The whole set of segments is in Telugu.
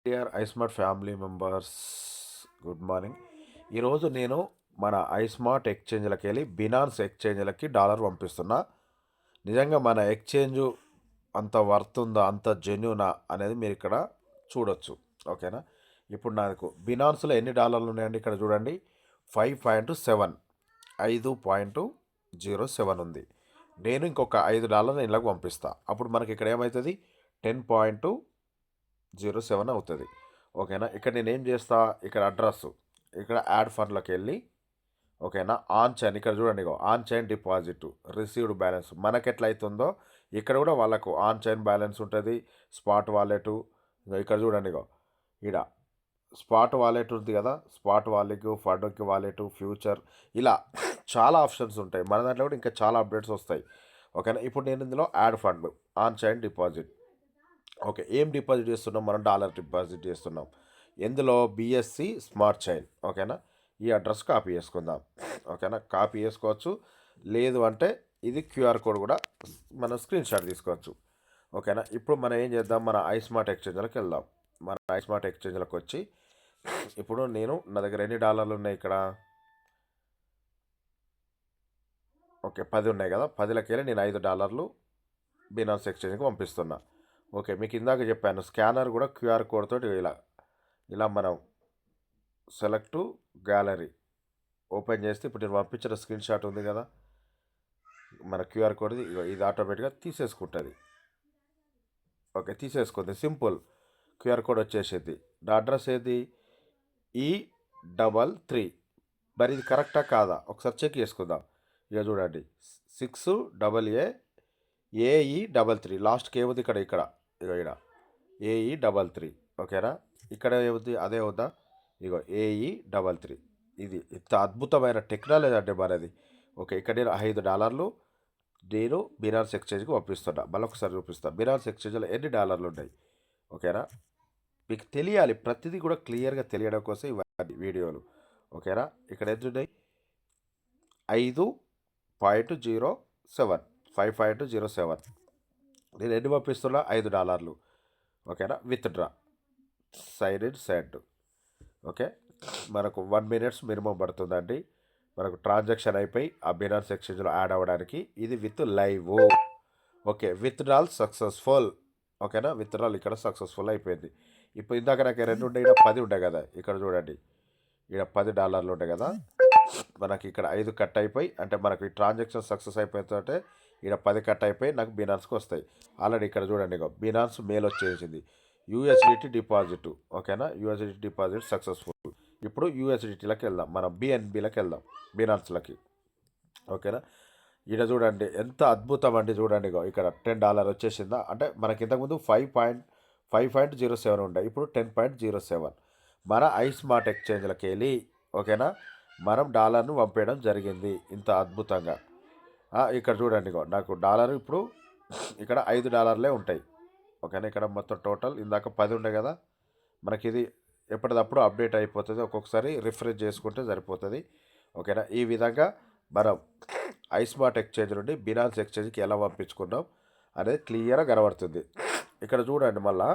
Dear iSmart family members, good morning. ఈరోజు నేను మన ఐస్మార్ట్ ఎక్స్చేంజ్లకి వెళ్ళి బినాన్స్ ఎక్స్చేంజ్లకి డాలర్ పంపిస్తున్నా. నిజంగా మన ఎక్స్చేంజ్ అంత వర్త్ ఉందా, అంత జెన్యునా అనేది మీరు ఇక్కడ చూడొచ్చు. ఓకేనా. ఇప్పుడు నాకు బినాన్స్లో ఎన్ని డాలర్లు ఉన్నాయండి ఇక్కడ చూడండి. 5.7 5.07 ఉంది. నేను ఇంకొక $5 ఇలాగ పంపిస్తా. అప్పుడు మనకి ఇక్కడ ఏమవుతుంది, 10.07 అవుతుంది. ఓకేనా. ఇక్కడ నేను ఏం చేస్తా, ఇక్కడ అడ్రస్, ఇక్కడ యాడ్ ఫండ్లోకి వెళ్ళి ఓకేనా ఆన్ చైన్, ఇక్కడ చూడండి ఇగో on chain deposit received balance మనకి ఎట్లా అవుతుందో ఇక్కడ కూడా వాళ్ళకు ఆన్ చైన్ బ్యాలెన్స్ ఉంటుంది. స్పాట్ వాలెట్ ఇక్కడ చూడండి ఇగో ఈడ స్పాట్ వాలెట్ ఉంది కదా, స్పాట్ వాలెట్, ఫండ్కి వాలెట్, ఫ్యూచర్, ఇలా చాలా ఆప్షన్స్ ఉంటాయి. మన దాంట్లో కూడా ఇంకా చాలా అప్డేట్స్ వస్తాయి. ఓకేనా. ఇప్పుడు నేను ఇందులో add fund on chain deposit. Okay, ఏం డిపాజిట్ చేస్తున్నాం మనం, డాలర్ డిపాజిట్ చేస్తున్నాం. ఎందులో, బిఎస్సి స్మార్ట్ చైన్. ఓకేనా. ఈ అడ్రస్ కాపీ చేసుకుందాం. ఓకేనా, కాపీ చేసుకోవచ్చు. లేదు అంటే ఇది క్యూఆర్ కోడ్ కూడా మనం స్క్రీన్ షాట్ తీసుకోవచ్చు. ఓకేనా. ఇప్పుడు మనం ఏం చేద్దాం, మన ఐస్మార్ట్ ఎక్స్చేంజ్లోకి వెళ్దాం. మన ఐస్మార్ట్ ఎక్స్చేంజ్లోకి వచ్చి ఇప్పుడు నేను నా దగ్గర ఎన్ని డాలర్లు ఉన్నాయి ఇక్కడ, ఓకే 10 ఉన్నాయి కదా, 10లకి వెళ్ళి నేను $5 బినాన్స్ ఎక్స్చేంజ్కి పంపిస్తున్నా. ఓకే, మీకు ఇందాక చెప్పాను స్కానర్ కూడా క్యూఆర్ కోడ్ తోటి ఇలా ఇలా మనం సెలెక్ట్ గ్యాలరీ ఓపెన్ చేస్తే ఇప్పుడు నేను పంపించిన స్క్రీన్ షాట్ ఉంది కదా, మన క్యూఆర్ కోడ్ది ఇది ఆటోమేటిక్గా తీసేసుకుంటుంది. ఓకే, తీసేసుకుంది, సింపుల్. క్యూఆర్ కోడ్ వచ్చేసేది. నా అడ్రస్ ఏది, E33. మరి ఇది కరెక్టా కాదా ఒకసారి చెక్ చేసుకుందాం. ఇక చూడండి 6AA AE33 లాస్ట్కి ఏముంది ఇక్కడ, ఇక్కడ ఇక ఇక్కడ AE33. ఓకేనా. ఇక్కడ ఏముంది, అదే ఉందా, ఇగో AE33. ఇది ఇంత అద్భుతమైన టెక్నాలజీ అంటే మనది. ఓకే, ఇక్కడ నేను $5 నేను బినాన్స్ ఎక్స్చేంజ్కి పంపిస్తున్నా. మళ్ళీ ఒకసారి చూపిస్తాను బినాన్స్ ఎక్స్చేంజ్లో ఎన్ని డాలర్లు ఉన్నాయి. ఓకేనా, మీకు తెలియాలి, ప్రతిదీ కూడా క్లియర్గా తెలియడం కోసం ఇవన్నీ వీడియోలు. ఓకేనా. ఇక్కడ ఎంత ఉన్నాయి, 5.07 5.07. నేను ఎన్ని పంపిస్తున్నా, $5. ఓకేనా. With draw side in send. Okay, మనకు 1 minutes మినిమం పడుతుందండి మనకు ట్రాన్సాక్షన్ అయిపోయి ఆ బినాన్స్ ఎక్స్చేంజ్లో యాడ్ అవ్వడానికి. ఇది with live. Okay, with డ్రాల్ successful. ఓకేనా, విత్ డ్రాల్ ఇక్కడ సక్సెస్ఫుల్ అయిపోయింది. ఇప్పుడు ఇందాక నాకు 2 ఉండే, ఇక్కడ 10 ఉండే కదా, ఇక్కడ చూడండి ఇక్కడ $10 ఉండే కదా, మనకి ఇక్కడ 5 కట్ అయిపోయి, అంటే మనకు ఈ ట్రాన్సాక్షన్ సక్సెస్ అయిపోతుంటే ఇక్కడ 10 కట్ అయిపోయి నాకు బినాన్స్కి వస్తాయి. ఆల్రెడీ ఇక్కడ చూడండి ఇక బినాన్స్ మెయిల్ వచ్చేసింది, యూఎస్డిటీ డిపాజిట్. ఓకేనా, యూఎస్డిటీ డిపాజిట్ సక్సెస్ఫుల్. ఇప్పుడు యూఎస్డిటీలోకి వెళ్దాం, మనం బిఎన్బిలోకి వెళ్దాం, బినాన్స్లకి. ఓకేనా. ఇక్కడ చూడండి ఎంత అద్భుతం అండి, చూడండి ఇగో ఇక్కడ $10 వచ్చేసిందా, అంటే మనకి ఇంతకుముందు 5.07 ఉండే, ఇప్పుడు 10.07. మన ఐస్మార్ట్ ఎక్స్చేంజ్లకి వెళ్ళి ఓకేనా మనం డాలర్ను పంపేయడం జరిగింది ఇంత అద్భుతంగా. ఇక్కడ చూడండి ఇగో నాకు డాలర్ ఇప్పుడు ఇక్కడ $5 ఉంటాయి. ఓకేనా, ఇక్కడ మొత్తం టోటల్ ఇందాక 10 ఉండే కదా, మనకి ఇది ఎప్పటికప్పుడు అప్డేట్ అయిపోతుంది, ఒక్కొక్కసారి రిఫ్రెష్ చేసుకుంటే సరిపోతుంది. ఓకేనా. ఈ విధంగా మనం ఐస్మార్ట్ ఎక్స్చేంజ్ నుండి బినాన్స్ ఎక్స్చేంజ్కి ఎలా పంపించుకున్నాం అనేది క్లియర్గా కనబడుతుంది. ఇక్కడ చూడండి మళ్ళా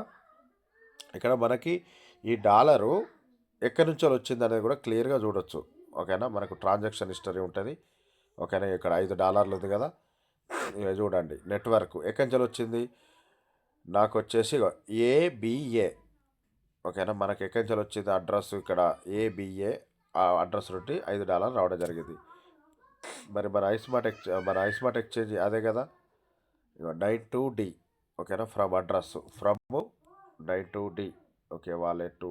ఇక్కడ మనకి ఈ డాలరు ఎక్కడి నుంచో వచ్చింది అనేది కూడా క్లియర్గా చూడొచ్చు. ఓకేనా, మనకు ట్రాన్సాక్షన్ హిస్టరీ ఉంటుంది. ఓకేనా, ఇక్కడ $5 ఉంది కదా, ఇక చూడండి నెట్వర్క్ ఎక్కడి నుంచి వచ్చింది, నాకు వచ్చేసి ఏబిఏ. ఓకేనా, మనకి ఎక్కడి నుంచి వచ్చింది అడ్రస్, ఇక్కడ ఏబిఏ ఆ అడ్రస్ నుండి $5 రావడం జరిగింది. మరి మన ఐస్మార్ట్ ఎక్స్చేంజ్ అదే కదా, ఇక 92D. ఓకేనా, from address from 92D. Okay, wallet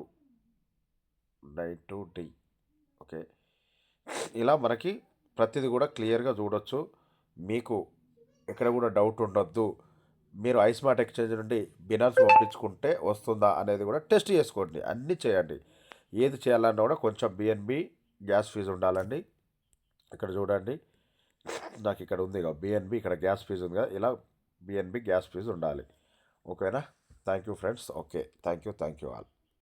92D. Okay, ఇలా మనకి ప్రతిదీ కూడా క్లియర్గా చూడొచ్చు. మీకు ఎక్కడ కూడా డౌట్ ఉండొద్దు. మీరు ఐస్మార్ట్ ఎక్స్చేంజ్ నుండి బినాన్స్ పంపించుకుంటే వస్తుందా అనేది కూడా టెస్ట్ చేసుకోండి, అన్నీ చేయండి. ఏది చేయాలన్నా కూడా కొంచెం బిఎన్బి గ్యాస్ ఫీజు ఉండాలండి. ఇక్కడ చూడండి నాకు ఇక్కడ ఉంది ఇక బిఎన్బి, ఇక్కడ గ్యాస్ ఫీజు ఉంది కదా, ఇలా బిఎన్బి గ్యాస్ ఫీజు ఉండాలి. ఓకేనా. Thank you friends. Okay, thank you all.